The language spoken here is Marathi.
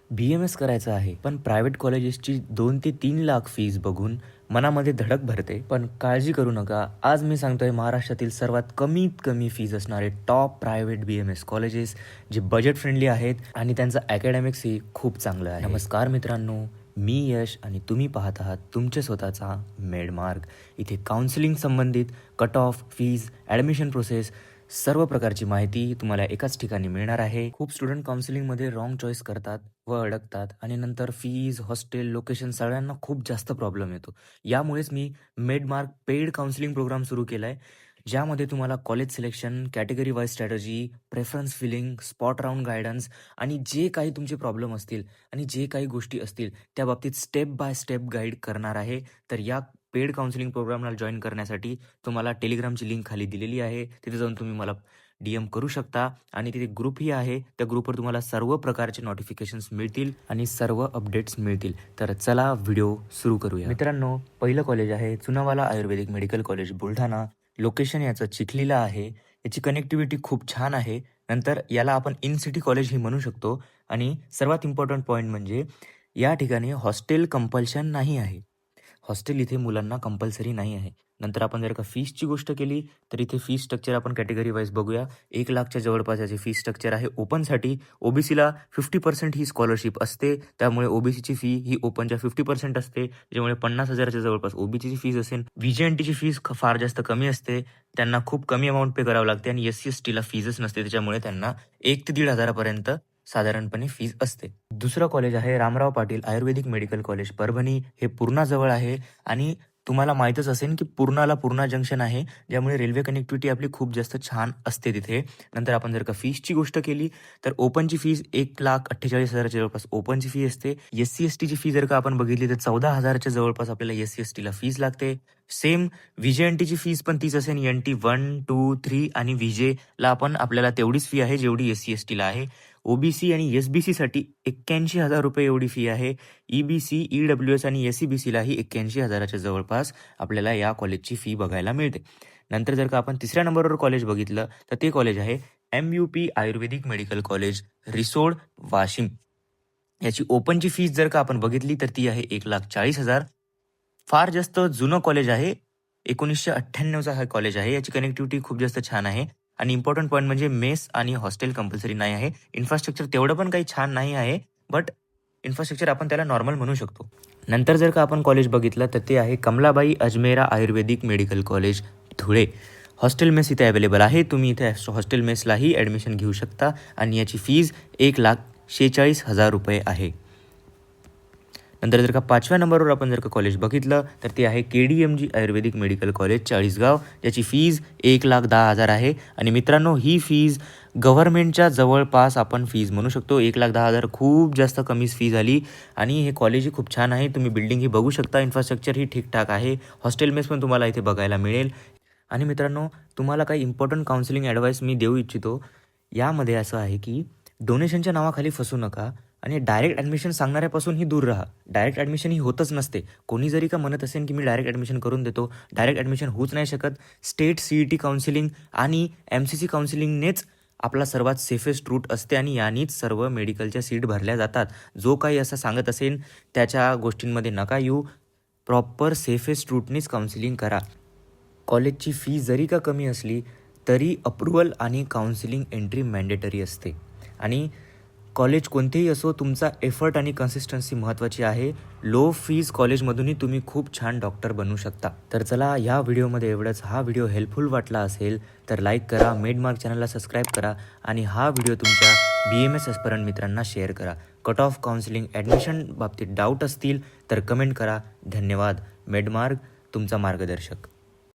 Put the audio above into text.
BMS करायचं आहे, पण प्रायव्हेट कॉलेजेसची 2 ते 3 लाख फीज बघून मनामध्ये धडक भरते. पण काळजी करू नका. आज मी सांगतोय महाराष्ट्रातील सर्वात कमीत कमी फीज असणारे टॉप प्रायव्हेट BMS कॉलेजेस, जे बजेट फ्रेंडली आहेत आणि त्यांचं अकॅडमिक्सही खूप चांगलं आहे. नमस्कार मित्रांनो, मी यश आणि तुम्ही पाहत आहात तुमच्या स्वतःचा मेडमार्ग. इथे काउन्सिलिंग संबंधित cut off, fees, admission process सर्व प्रकारची माहिती तुम्हाला एकाच ठिकाणी मिळणार आहे. खूप स्टुडंट काउन्सिलिंगमध्ये रॉंग चॉईस करतात व अडकतात आणि नंतर फीज, हॉस्टेल, लोकेशन सगळ्यांना खूप जास्त प्रॉब्लेम येतो. यामुळेच मी मेडमार्क पेड काउन्सिलिंग प्रोग्राम सुरू केला आहे, ज्यामध्ये तुम्हाला college selection, category wise strategy, preference filling, spot round guidance आणि जे काही तुमचे प्रॉब्लेम असतील आणि जे काही गोष्टी असतील त्या बाबतीत स्टेप बाय स्टेप गाईड करणार आहे. तर या पेड काउन्सिलिंग प्रोग्रामला जॉईन करण्यासाठी तुम्हाला टेलिग्रामची लिंक खाली दिलेली आहे. तिथे जाऊन तुम्ही मला DM करू शकता आणि तिथे ग्रुपही आहे. त्या ग्रुपवर तुम्हाला सर्व प्रकारचे नोटिफिकेशन्स मिळतील आणि सर्व अपडेट्स मिळतील. तर चला व्हिडिओ सुरू करूया. मित्रांनो, पहिलं कॉलेज आहे चुनावाला आयुर्वेदिक मेडिकल कॉलेज बुलढाणा. लोकेशन याचं चिखलीला आहे. याची कनेक्टिव्हिटी खूप छान आहे. नंतर याला आपण इन सिटी कॉलेजही म्हणू शकतो आणि सर्वात इम्पॉर्टंट पॉईंट म्हणजे या ठिकाणी हॉस्टेल कंपल्शन नाही आहे. हॉस्टेल इथे मुलांना कंपल्सरी नाही आहे. नंतर आपण जर का फीसची गोष्ट केली तर इथे फीस स्ट्रक्चर आपण कॅटेगरी वाईज बघूया. 1,00,000च्या जवळपास याची फीस स्ट्रक्चर आहे. ओपनसाठी OBCला 50% ही स्कॉलरशिप असते. त्यामुळे OBCची फी ही ओपनच्या 50% असते. ज्यामुळे 50,000च्या जवळपास OBCची फीस असेल. VJNTची फीस फार जास्त कमी असते. त्यांना खूप कमी अमाऊंट पे करावं लागते आणि SC/STला फीजच नसते. त्याच्यामुळे त्यांना 1 ते 1,500 पर्यंत साधारणपणे फीज असते. दुसरं कॉलेज आहे रामराव पाटील आयुर्वेदिक मेडिकल कॉलेज परभणी. हे पूर्णाजवळ आहे आणि तुम्हाला माहीतच असेल की पूर्णाला पूर्णा जंक्शन आहे, ज्यामुळे रेल्वे कनेक्टिव्हिटी आपली खूप जास्त छान असते तिथे. नंतर आपण जर का फीसची गोष्ट केली तर ओपनची फीज 1,48,000च्या जवळपास ओपनची फी असते. SC/STची फी जर का आपण बघितली तर 14,000च्या जवळपास आपल्याला SC/STला फीज लागते. सेम VJNTची फीज पण तीच असेल. NT 1, 2, 3 आणि VJला पण आपल्याला तेवढीच फी आहे जेवढी SC/STला आहे. OBC आणि SBCसाठी 81,000 रुपये एवढी फी आहे. EBC, EWS आणि SEBCलाही 81,000च्या जवळपास आपल्याला या कॉलेजची फी बघायला मिळते. नंतर जर का आपण तिसऱ्या नंबरवर कॉलेज बघितलं तर ते कॉलेज आहे MUP आयुर्वेदिक मेडिकल कॉलेज रिसोड वाशिम. याची ओपनची फीस जर का आपण बघितली तर ती आहे 1,40,000. फार जास्त जुनं कॉलेज आहे. 1998चा हा कॉलेज आहे. याची कनेक्टिव्हिटी खूप जास्त छान आहे आणि इम्पॉर्टंट पॉईंट म्हणजे मेस आणि हॉस्टेल कंपल्सरी नाही आहे. इन्फ्रास्ट्रक्चर तेवढं पण काही छान नाही आहे, बट इन्फ्रास्ट्रक्चर आपण त्याला नॉर्मल म्हणू शकतो. नंतर जर का आपण कॉलेज बघितलं तर ते आहे Kamlabai Ajmera Ayurvedic medical college Dhule. Hostel mess इथे अवेलेबल आहे. तुम्ही इथे हॉस्टेल मेसलाही ॲडमिशन घेऊ शकता आणि याची फीज 1,46,000 रुपये आहे. नंतर जर का 5व्या नंबरवर आपण जर का कॉलेज बघितलं तर ते आहे KDMG आयुर्वेदिक मेडिकल कॉलेज चाळीसगाव. याची फीज 1,10,000 आहे आणि मित्रांनो, ही फीज गव्हर्नमेंटच्या जवळपास आपण फीज म्हणू शकतो. 1,10,000 खूप जास्त कमी फी झाली आणि हे कॉलेजही खूप छान आहे. तुम्ही बिल्डिंगही बघू शकता. इन्फ्रास्ट्रक्चरही ठीकठाक आहे. हॉस्टेल मेस पण तुम्हाला इथे बघायला मिळेल. आणि मित्रांनो, तुम्हाला काही इम्पॉर्टंट काउन्सिलिंग ॲडवाईस मी देऊ इच्छितो. यामध्ये असं आहे की डोनेशनच्या नावाखाली फसू नका आणि डायरेक्ट ॲडमिशन सांगणाऱ्यापासूनही दूर राहा. डायरेक्ट ॲडमिशन ही होतच नसते. कोणी जरी का म्हणत असेल की मी डायरेक्ट ॲडमिशन करून देतो, डायरेक्ट ॲडमिशन होऊच नाही शकत. स्टेट CET काउन्सिलिंग आणि MCC काउन्सिलिंगनेच आपला सर्वात सेफेस्ट रूट असते आणि यानीच सर्व मेडिकलच्या सीट भरल्या जातात. जो काही असं सांगत असेल त्याच्या गोष्टींमध्ये नका येऊ. प्रॉपर सेफेस्ट रूटनेच काउन्सिलिंग करा. कॉलेजची फी जरी का कमी असली तरी अप्रुव्हल आणि काउन्सिलिंग एंट्री मॅन्डेटरी असते आणि कॉलेज कोणतेही असो, तुमचा एफर्ट आणि कन्सिस्टन्सी महत्त्वाची आहे. लो फीज कॉलेजमधूनही तुम्ही खूप छान डॉक्टर बनू शकता. तर चला, या व्हिडिओमध्ये एवढंच. हा व्हिडिओ हेल्पफुल वाटला असेल तर लाईक करा, मेडमार्क चॅनलला सबस्क्राईब करा आणि हा व्हिडिओ तुमच्या BMS एस्पिरंट मित्रांना शेअर करा. कट ऑफ, काउन्सिलिंग, ॲडमिशन बाबतीत डाऊट असतील तर कमेंट करा. धन्यवाद. मेडमार्क तुमचा मार्गदर्शक.